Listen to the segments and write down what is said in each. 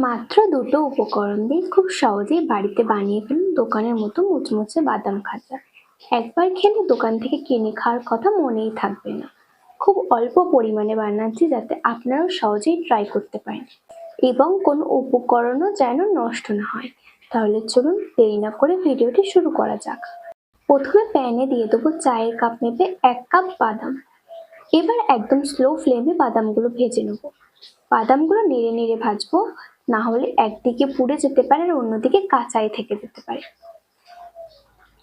মাত্র দুটো উপকরণ দিয়ে খুব সহজেই বাড়িতে বানিয়ে ফেলুন দোকানের মতো মুচমুচে বাদাম খাজা। একবার খেলে দোকান থেকে কিনে খাওয়ার কথা মনেই থাকবে না। খুব অল্প পরিমাণে বানাচ্ছি যাতে আপনারাও সহজেই ট্রাই করতে পারেন এবং কোনো উপকরণও যেন নষ্ট না হয়। তাহলে চলুন দেরি না করে ভিডিওটি শুরু করা যাক। প্রথমে প্যানে দিয়ে দেবো চায়ের কাপ মেপে 1 কাপ বাদাম। এবার একদম স্লো ফ্লেমে বাদামগুলো ভেজে নেব। বাদামগুলো নেড়ে নেড়ে ভাজবো, না হলে একদিকে পুড়ে যেতে পারে আর অন্যদিকে কাঁচাই থেকে যেতে পারে।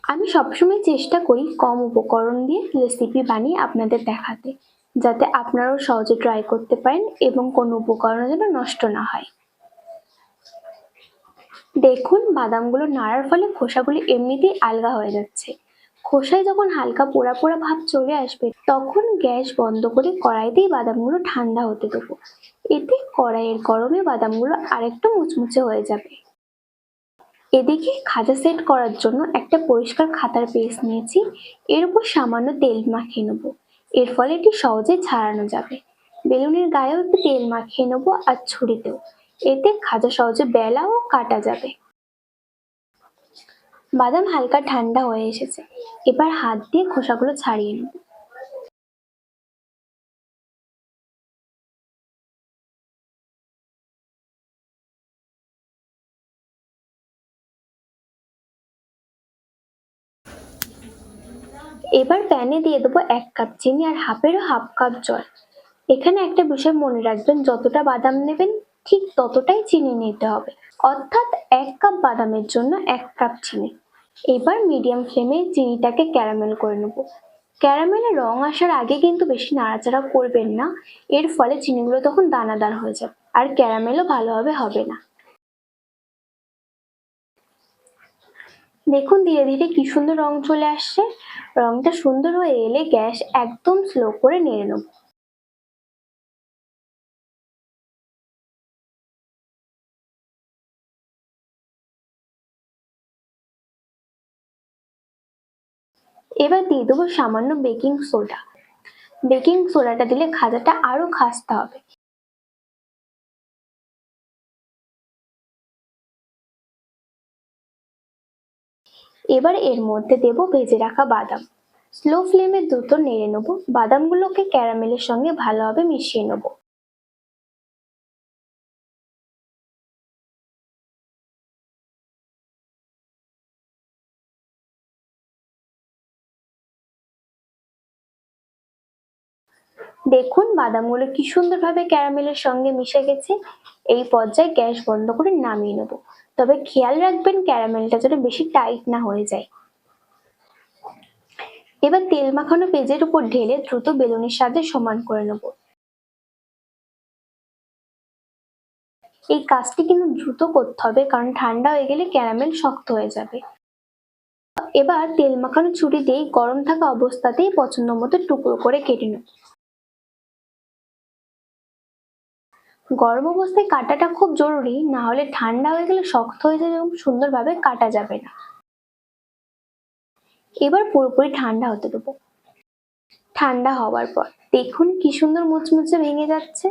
আমি সবসময় চেষ্টা করি কম উপকরণ দিয়ে রেসিপি বানিয়ে আপনাদের দেখাতে, যাতে আপনারাও সহজে ট্রাই করতে পারেন এবং কোনো উপকরণ যেন নষ্ট না হয়। দেখুন বাদামগুলো নাড়ার ফলে খোসাগুলি এমনিতেই আলগা হয়ে যাচ্ছে। খোসায় যখন হালকা পোড়া পোড়া ভাব চলে আসবে তখন গ্যাস বন্ধ করে কড়াইতেই বাদামগুলো ঠান্ডা হতে দেবো। এতে কড়াইয়ের গরমে বাদামগুলো আরেকটু মুচমুচে হয়ে যাবে। এদিকে খাজা সেট করার জন্য একটা পরিষ্কার খাতার পেজ নিয়েছি। এর উপর সামান্য তেল মাখিয়ে নেবো, এর ফলে এটি সহজে ছাড়ানো যাবে। বেলুনের গায়েও একটু তেল মাখিয়ে নেবো আর ছুরিতেও, এতে খাজা সহজে বেলা ও কাটা যাবে। বাদাম হালকা ঠান্ডা হয়ে এসেছে, এবার হাত দিয়ে খোসাগুলো ছাড়িয়ে নেব। এবার প্যানে দিয়ে দেবো 1 কাপ চিনি আর হাফেরও হাফ কাপ জল। এখানে একটা বিষয় মনে রাখবেন, যতটা বাদাম নেবেন ঠিক ততটাই চিনি নিতে হবে, অর্থাৎ 1 কাপ বাদামের জন্য 1 কাপ চিনি। এবার মিডিয়াম ফ্লেমে চিনিটাকে ক্যারামেল করে নেব। ক্যারামেলের রং আসার আগে কিন্তু বেশি নাড়াচাড়া করবেন না, এর ফলে চিনিগুলো তখন দানাদার হয়ে যাবে আর ক্যারামেলও ভালোভাবে হবে না। দেখুন ধীরে ধীরে কি সুন্দর রং চলে আসছে। রংটা সুন্দর হয়ে এলে গ্যাস একদম স্লো করে নেড়ে নেব। এবার দিয়ে দেবো সামান্য বেকিং সোডা। বেকিং সোডাটা দিলে খাজাটা আরো খাস্তা হবে। এবার এর মধ্যে দেব ভেজে রাখা বাদাম। স্লো ফ্লেমে দ্রুত নেড়ে নেব, বাদামগুলোকে ক্যারামেলের সঙ্গে ভালোভাবে মিশিয়ে নেব। দেখুন বাদামগুলো কি সুন্দরভাবে ক্যারামেলের সঙ্গে মিশে গেছে। এই পর্যায়ে গ্যাস বন্ধ করে নামিয়ে নেব, তবে খেয়াল রাখবেন ক্যারামেলটা যেন বেশি টাইট না হয়ে যায়। এবার তেল মাখানো পেজের উপর ঢেলে দ্রুত বেলুনের সাথে সমান করে নেব। এই কাজটি কিন্তু দ্রুত করতে হবে, কারণ ঠান্ডা হয়ে গেলে ক্যারামেল শক্ত হয়ে যাবে। এবার তেল মাখানো ছুরি দিয়ে গরম থাকা অবস্থাতেই পছন্দ মতো টুকরো করে কেটে নেব। গরম অবস্থায় কাটাটা খুব জরুরি, না হলে ঠান্ডা হয়ে গেলে শক্ত হয়ে যাবে এবং সুন্দরভাবে কাটা যাবে না। এবার পুরোপুরি ঠান্ডা হতে দেবো। ঠান্ডা হওয়ার পর দেখুন কি সুন্দর মুচমুচে ভেঙে যাচ্ছে।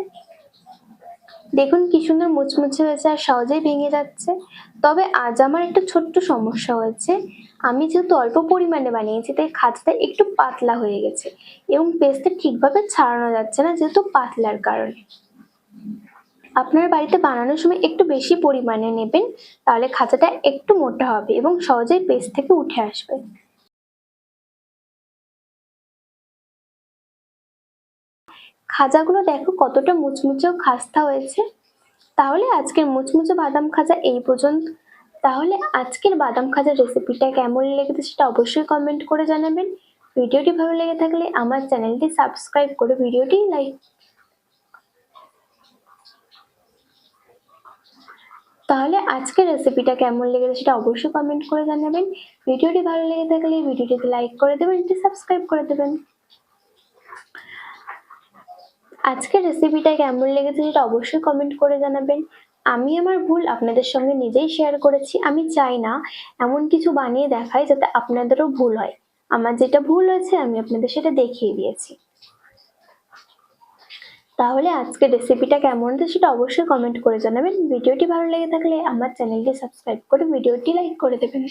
দেখুন কি সুন্দর মুচমুচে হয়েছে আর সহজেই ভেঙে যাচ্ছে। তবে আজ আমার একটা ছোট্ট সমস্যা হয়েছে। আমি যেহেতু অল্প পরিমাণে বানিয়েছি তাই খাজাটা একটু পাতলা হয়ে গেছে এবং পেস্টটা ঠিকভাবে ছাড়ানো যাচ্ছে না যেহেতু পাতলার কারণে। আপনার বাড়িতে বানানোর সময় একটু বেশি পরিমাণে নেবেন, তাহলে খাজাটা একটু মোটা হবে এবং সহজেই পেস্ট থেকে উঠে আসবে। খাজাগুলো দেখো কতটা মুচমুচে ও খাস্তা হয়েছে। তাহলে আজকের মুচমুচে বাদাম খাজা এই পর্যন্ত। তাহলে আজকের বাদাম খাজার রেসিপিটা কেমন লেগেছে সেটা অবশ্যই কমেন্ট করে জানাবেন। ভিডিওটি ভালো লেগে থাকলে আমার চ্যানেলটি সাবস্ক্রাইব করে ভিডিওটি লাইক। তাহলে আজকের রেসিপিটা কেমন লেগেছে সেটা অবশ্যই কমেন্ট করে জানাবেন। ভিডিওটি ভালো লেগে থাকলে ভিডিওটিতে লাইক করে দেবেন, সাবস্ক্রাইব করে দেবেন। আজকের রেসিপিটা কেমন লেগেছে সেটা অবশ্যই কমেন্ট করে জানাবেন। আমি আমার ভুল আপনাদের সঙ্গে নিজেই শেয়ার করেছি। আমি চাই না এমন কিছু বানিয়ে দেখাই যাতে আপনাদেরও ভুল হয়। আমার যেটা ভুল হয়েছে আমি আপনাদের সেটা দেখিয়ে দিয়েছি। তাহলে আজকের রেসিপিটা কেমন হয়েছে সেটা অবশ্যই কমেন্ট করে জানাবেন। ভিডিওটি ভালো লেগে থাকলে আমার চ্যানেলটি সাবস্ক্রাইব করে ভিডিওটি লাইক করে দেবেন।